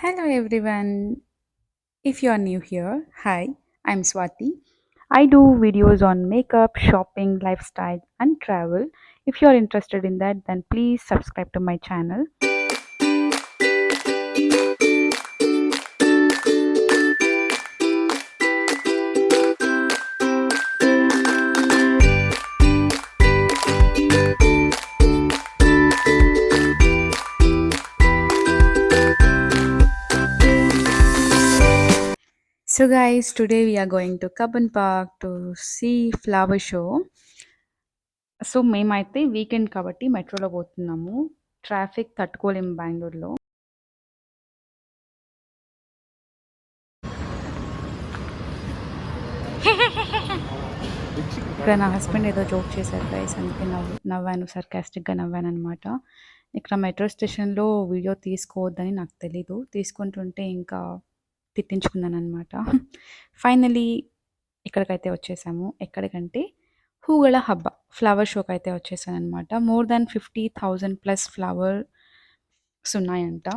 Hello everyone. If you are new here, hi, I'm Swati. I do videos on makeup, shopping, lifestyle, and travel. If you are interested in that, then please subscribe to my channel. So, guys, today we are going to Cubbon Park to see flower show. So మేమైతే weekend కాబట్టి మెట్రోలో పోతున్నాము. Traffic తట్టుకోలేము బెంగళూరులో. ఇక్కడ నా husband ఏదో joke చేశారు గైస్, అందుకే నవ్వాను, సర్కాస్టిక్గా నవ్వాను అనమాట. ఇక్కడ మెట్రో స్టేషన్లో వీడియో తీసుకోవద్దని నాకు తెలీదు, తీసుకుంటుంటే ఇంకా తిట్టించుకున్నాను అనమాట. ఫైనలీ ఇక్కడికైతే వచ్చేసాము. ఎక్కడికంటే హూగళ హబ్బ ఫ్లవర్ షోకి అయితే వచ్చేసాను అనమాట. మోర్ దాన్ 50,000+ ఫ్లవర్స్ ఉన్నాయంట.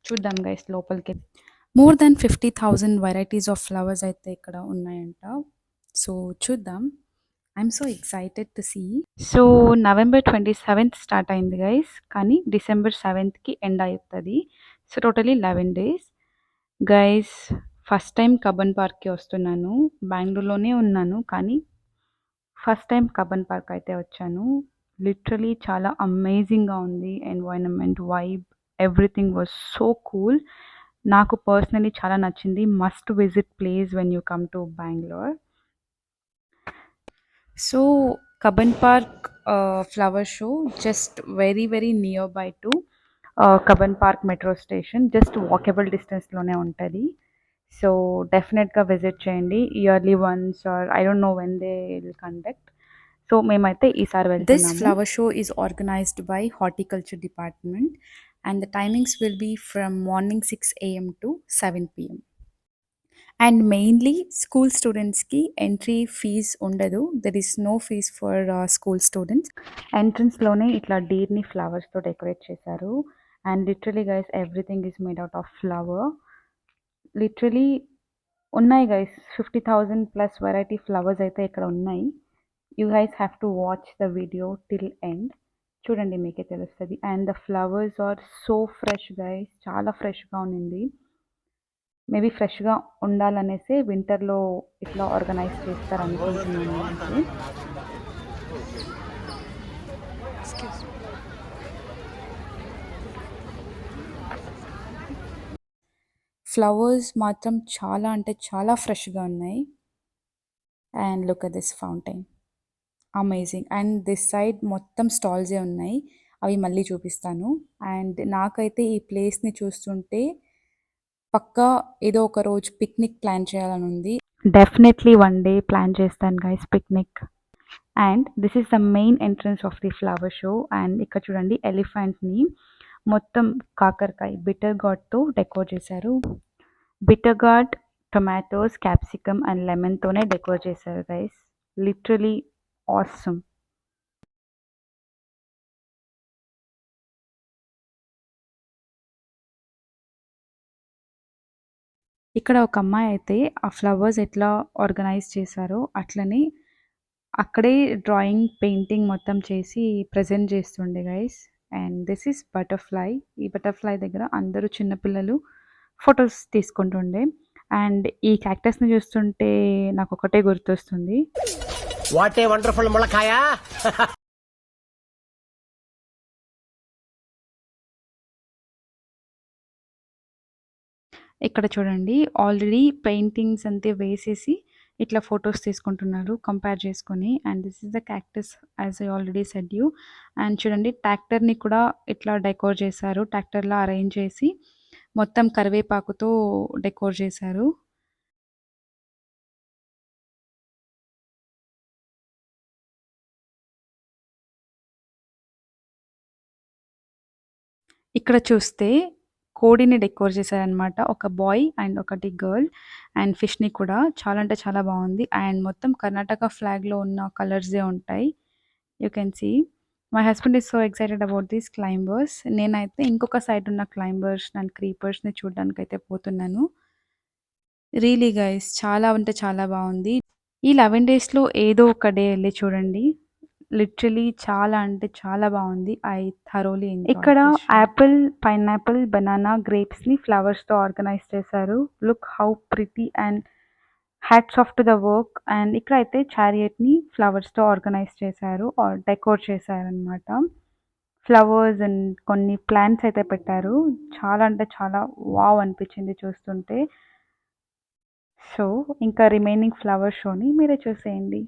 చూద్దాం గైస్ లోపలికి. More than 50,000 varieties of flowers అయితే ఇక్కడ ఉన్నాయంట. సో చూద్దాం. I'm so excited to see. So November 27th start అయింది గైస్, కానీ డిసెంబర్ 7th ఎండ్ అవుతుంది. So totally 11 days guys. First time Cubbon పార్క్కి వస్తున్నాను. బెంగళూరులోనే ఉన్నాను, కానీ ఫస్ట్ టైం కబ్బన్ పార్క్ అయితే వచ్చాను. లిటరలీ చాలా అమేజింగ్గా ఉంది. Environment, vibe, everything was so cool. నాకు పర్సనలీ చాలా నచ్చింది. Must visit place when you come to Bengaluru. So Cubbon park flower show just very near by to Cubbon park metro station. Just walkable డిస్టెన్స్లోనే ఉంటుంది. So డెఫినెట్గా visit చేయండి. Yearly once or I don't know when they will conduct. So మేమైతే ఈసారి వెళ్తున్నాము. This flower show is organised by horticulture department and the timings will be from morning 6 AM to 7 PM. And mainly school స్టూడెంట్స్కి entry fees ఉండదు. There is no fees for school students. ఎంట్రన్స్లోనే ఇట్లా డీర్ని ఫ్లవర్స్తో decorate చేశారు. And literally guys everything is made out of flower. Literally ఉన్నాయి guys, 50,000+ variety flowers అయితే ఇక్కడ ఉన్నాయి. You guys have to watch the video till end. చూడండి, మీకే తెలుస్తుంది. And the flowers are so fresh guys, చాలా ఫ్రెష్గా ఉంది. మేబీ ఫ్రెష్గా ఉండాలనేసి వింటర్లో ఇట్లా ఆర్గనైజ్ చేస్తారు అనుకుంటున్నాను. ఫ్లవర్స్ మాత్రం చాలా అంటే చాలా ఫ్రెష్గా ఉన్నాయి. And look at this fountain, amazing. And this side మొత్తం స్టాల్సే ఉన్నాయి, అవి మళ్ళీ చూపిస్తాను. అండ్ నాకైతే ఈ ప్లేస్ని చూస్తుంటే పక్కా ఏదో ఒక రోజు పిక్నిక్ ప్లాన్ చేయాలని ఉంది. డెఫినెట్లీ వన్ డే ప్లాన్ చేస్తాను guys picnic. And this is the main entrance of the flower show. And ఇక్కడ చూడండి, ఎలిఫెంట్ని మొత్తం కాకరకాయ బిటర్ గార్డ్తో డెకోర్ చేశారు. Bitter gourd, tomatoes, capsicum and లెమన్తోనే డెకోర్ చేశారు గైస్. Literally awesome. ఇక్కడ ఒక అమ్మాయి అయితే ఆ ఫ్లవర్స్ ఎట్లా ఆర్గనైజ్ చేశారో అట్లనే అక్కడే డ్రాయింగ్, పెయింటింగ్ మొత్తం చేసి ప్రజెంట్ చేస్తుండే guys. And this is butterfly. ఈ బటర్ఫ్లై దగ్గర అందరూ చిన్నపిల్లలు ఫొటోస్ తీసుకుంటుండే. అండ్ ఈ క్యాక్టస్ని చూస్తుంటే నాకు ఒకటే గుర్తొస్తుంది, వాట్ ఏ వండర్ఫుల్ ములకాయ. ఇక్కడ చూడండి, ఆల్రెడీ పెయింటింగ్స్ అంతే వేసేసి ఇట్లా ఫొటోస్ తీసుకుంటున్నారు కంపేర్ చేసుకొని. And this is the cactus as I already said you. And చూడండి, ట్రాక్టర్ని కూడా ఇట్లా డెకోర్ చేశారు. ట్రాక్టర్లా అరేంజ్ చేసి మొత్తం కరివేపాకుతో డెకోర్ చేశారు. ఇక్కడ చూస్తే కోడిని డెకోర్ చేశారనమాట. ఒక బాయ్ అండ్ ఒకటి గర్ల్. అండ్ ఫిష్ని కూడా చాలా అంటే చాలా బాగుంది. అండ్ మొత్తం కర్ణాటక ఫ్లాగ్లో ఉన్న కలర్సే ఉంటాయి. You can see. My husband is so excited about these climbers. నేనైతే ఇంకొక సైడ్ ఉన్న క్లైంబర్స్ అండ్ క్రీపర్స్‌ని చూడ్డానికైతే పోతున్నాను. రియలీ గైస్ చాలా అంటే చాలా బావుంది. ఈ 11 డేస్‌లో ఏదో ఒక డే ఎళ్లి చూడండి. లిటరల్లీ చాలా అంటే చాలా బావుంది. ఐ థరోలీ ఎంజాయ్డ్ ఇక్కడ this show. Apple, pineapple, banana, గ్రేప్స్‌ని ఫ్లవర్స్‌తో ఆర్గనైజ్ చేశారు. Look how pretty and hats off to the work. And ఇక్కడైతే చారియట్‌ని ఫ్లవర్స్‌తో ఆర్గనైజ్ చేశారు ఆర్ డెకోర్ చేశారనమాట. ఫ్లవర్స్ అండ్ కొన్ని ప్లాంట్స్ అయితే పెట్టారు. చాలా అంటే చాలా వావ్ అనిపించింది చూస్తుంటే. సో, ఇంకా రిమైనింగ్ ఫ్లవర్ షోని మీరే చూసేయండి.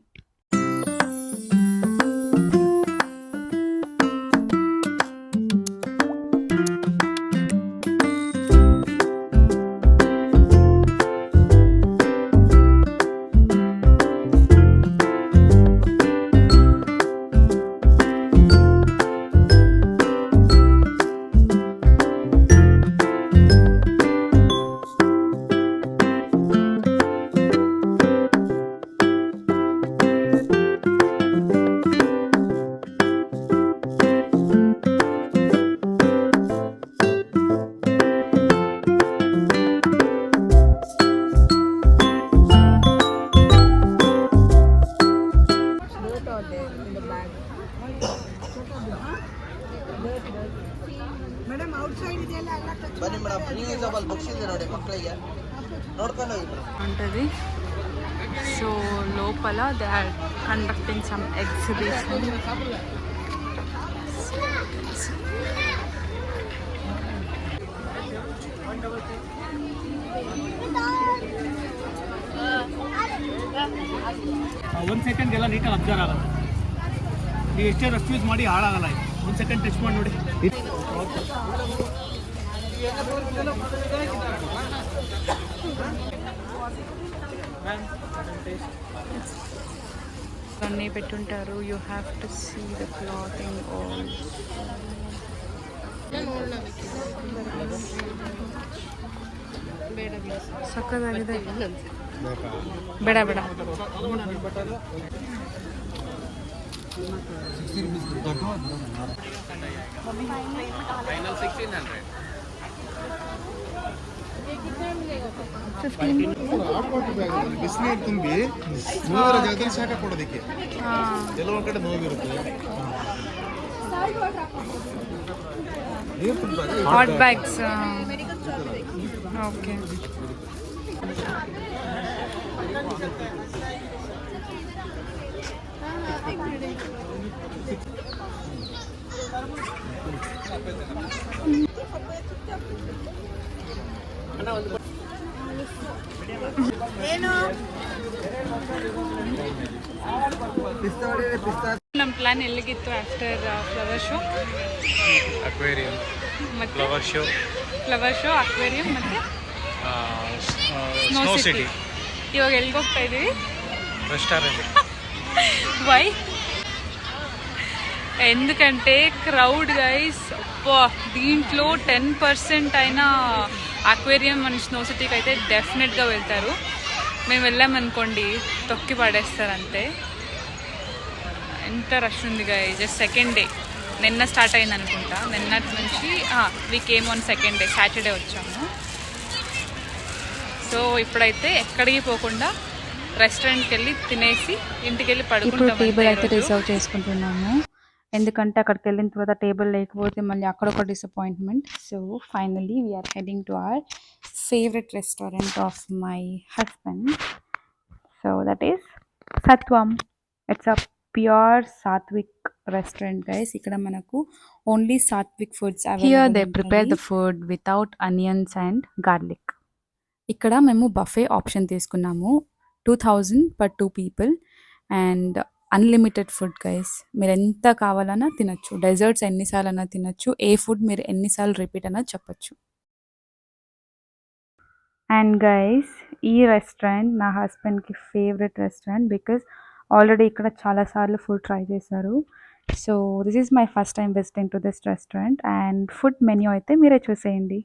ಬನ್ನಿ ಮೇಡಮ್ ರಿಯೂಸಬಲ್ ಬುಕ್ಸ್ ಇದೆ ನೋಡಿ ಮಕ್ಕಳಿಗೆ ನೋಡ್ಕೊಂಡು ಹೋಗಿ ఉంటుంది. సో లోపల they are conducting some exhibition. ಒಂದು ಸೆಕೆಂಡ್ಗೆಲ್ಲ ನೀಟಾಗಿ ಅಬ್ಸರ್ವ್ ಆಗಲ್ಲ. ನೀವು ಎಷ್ಟೇ ರಫ್ ಯೂಸ್ ಮಾಡಿ ಹಾಳಾಗಲ್ಲ. ಇದು 1 ಸೆಕೆಂಡ್ ಟಚ್ ಮಾಡಿ ನೋಡಿ. అన్నీ పెట్టుంటారు. You have to see the clothing all. ಸಕ್ಕದಾಗಿದೆ. ಬೇಡ ಬೇಡ. ಬಿಸಿನೀರು ತುಂಬಿ ನೋವಿರೋ ಜಾಗದಲ್ಲಿ ಶಾಖ ಕೊಡೋದಕ್ಕೆ ಕೆಲವೊಂದು ಕಡೆ ನೋವಿರುತ್ತೆ. Hot bags. ಓಕೆ. ನಮ್ಮ ಪ್ಲಾನ್ ಎಲ್ಲಿಗಿತ್ತು ಆಫ್ಟರ್ ಫ್ಲವರ್ ಶೋ? ಅಕ್ವೇರಿಯಂ, ಮತ್ತೆ ಫ್ಲವರ್ ಶೋ, ಅಕ್ವೇರಿಯಂ ಮತ್ತೆ ಸ್ನೋ ಸಿಟಿ. ಇವಾಗ ಎಲ್ಲಿಗೆ ಹೋಗ್ತಾ ಇದೀವಿ? ರೆಸ್ಟಾರೆಂಟ್. వై? ఎందుకంటే క్రౌడ్ గైస్. అబ్బా, దీంట్లో 10% అయినా అక్వేరియం అండ్ స్నో సిటీకి అయితే డెఫినెట్గా వెళ్తారు. మేము వెళ్ళామనుకోండి తొక్కి పడేస్తారు అంతే. ఎంత రష్ ఉంది గైస్. జస్ట్ సెకండ్ డే, నిన్న స్టార్ట్ అయింది అనుకుంటా. నిన్నటి నుంచి we came on second day, Saturday వచ్చాము. సో ఇప్పుడైతే ఎక్కడికి పోకుండా రెస్టారెంట్కి వెళ్ళి తినేసి ఇంటికి వెళ్ళి పడుకుంటాం. టేబుల్ అయితే రిజర్వ్ చేసుకుంటున్నాము. ఎందుకంటే అక్కడికి వెళ్ళిన తర్వాత టేబుల్ లేకపోతే మళ్ళీ అక్కడ ఒక disappointment. So finally we are heading to our favourite restaurant of my husband. So that is Satvam. It's a pure satvik restaurant guys. ఇక్కడ మనకు only satvik foods available. Here they prepare the food without onions and garlic. ఇక్కడ మేము buffet option తీసుకున్నాము. 2000 per 2 people and unlimited food guys. మీరు ఎంత కావాలన్నా తినచ్చు. Desserts ఎన్నిసార్లు తినచ్చు. ఏ ఫుడ్ మీరు ఎన్నిసార్లు రిపీట్ అన్నా చెప్పచ్చు. అండ్ గైస్, ఈ రెస్టారెంట్ నా హస్బెండ్కి ఫేవరెట్ రెస్టారెంట్ బికాజ్ ఆల్రెడీ ఇక్కడ చాలాసార్లు ఫుడ్ ట్రై చేశారు. So this is my first time visiting to this restaurant. And food menu అయితే మీరే చూసేయండి.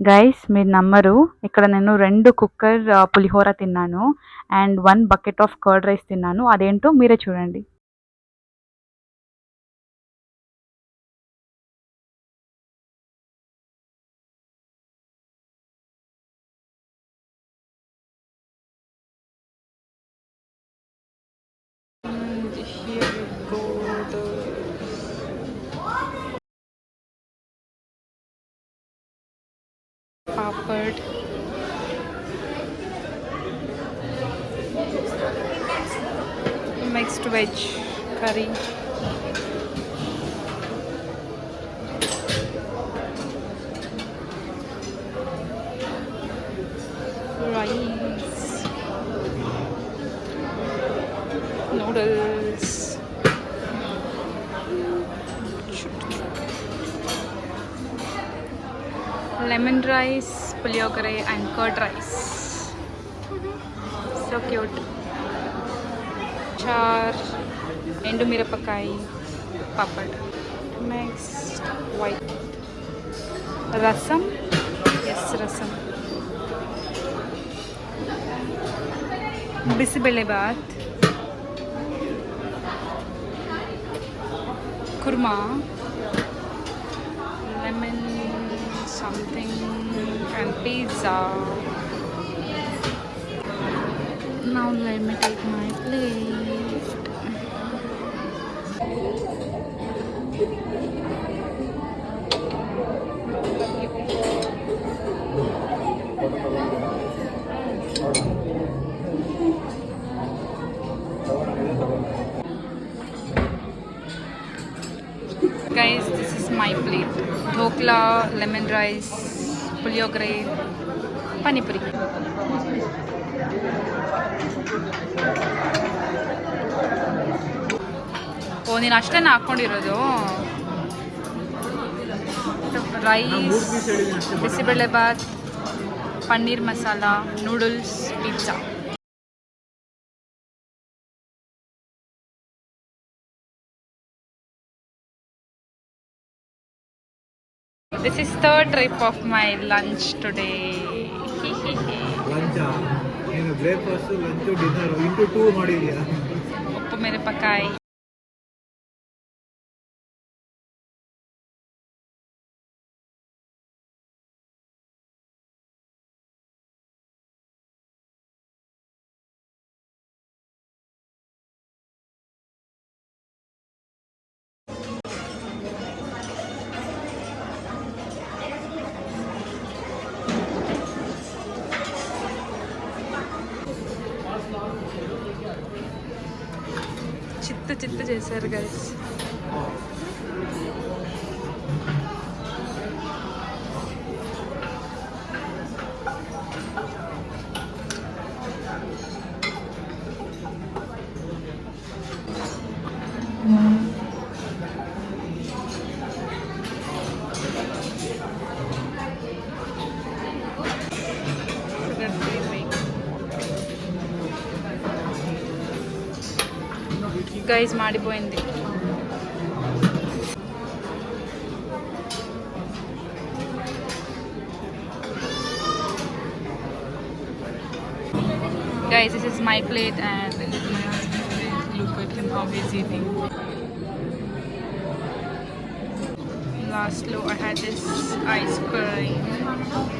గైస్, మీరు నమ్మరు, ఇక్కడ నేను 2 కుక్కర్ పులిహోర తిన్నాను and 1 bucket of curd rice తిన్నాను. అదేంటో మీరే చూడండి. papad. Mixed veg curry. Rice. Noodles. Lemon rice, puliogare and curd rice. So cute. Char, endu mirapakai, papad. Next, white. Rasam. Yes, rasam. Bisibele bath. Kurma. Lemon something and pizza. Now let me take my plate. Guys, this is my plate. Dhokla, lemon rice, puliogare, pani puri. ಓ ನೀನು ಅಷ್ಟೇನ ಹಾಕ್ಕೊಂಡಿರೋದು rice bisibele bath paneer masala noodles pizza This is third trip of my lunch today. ಲಂಚ ನೀನು breakfast lunch dinner into 2 ಮಾಡಿದ್ಯಾ ಉಪ್ಪು ಮಿರಪಕಾಯಿ చిత్తు చేశారు గైస్ గైస్ మాడిపోయింది Guys, this is my plate and this is my husband's plate. Look at him how he's eating. Last low I had this ice cream.